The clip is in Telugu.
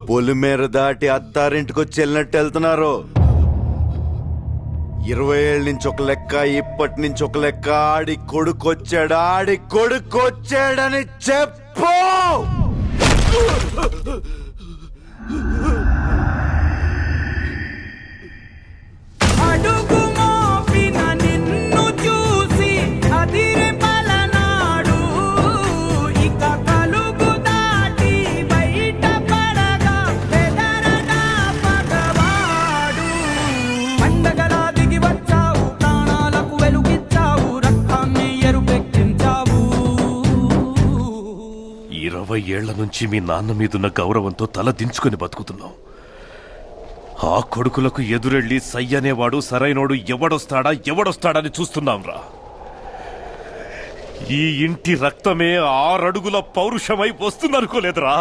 పొలిమేర దాటి అత్తారింటికొచ్చి వెళ్ళినట్టు వెళ్తున్నారు. 20 ఏళ్ళ నుంచి ఒక లెక్క, ఇప్పటి నుంచి ఒక లెక్క. ఆడి కొడుకొచ్చాడని చెప్పు. ఏళ్ల నుంచి మీ నాన్న మీదున్న గౌరవంతో తల దించుకుని బతుకుతున్నాం. ఆ కొడుకులకు ఎదురెళ్ళి సయ్యనేవాడు సరైనోడు ఎవడొస్తాడని చూస్తున్నాంరా. ఈ ఇంటి రక్తమే 6 అడుగుల పౌరుషమై వస్తుందనుకోలేదురా.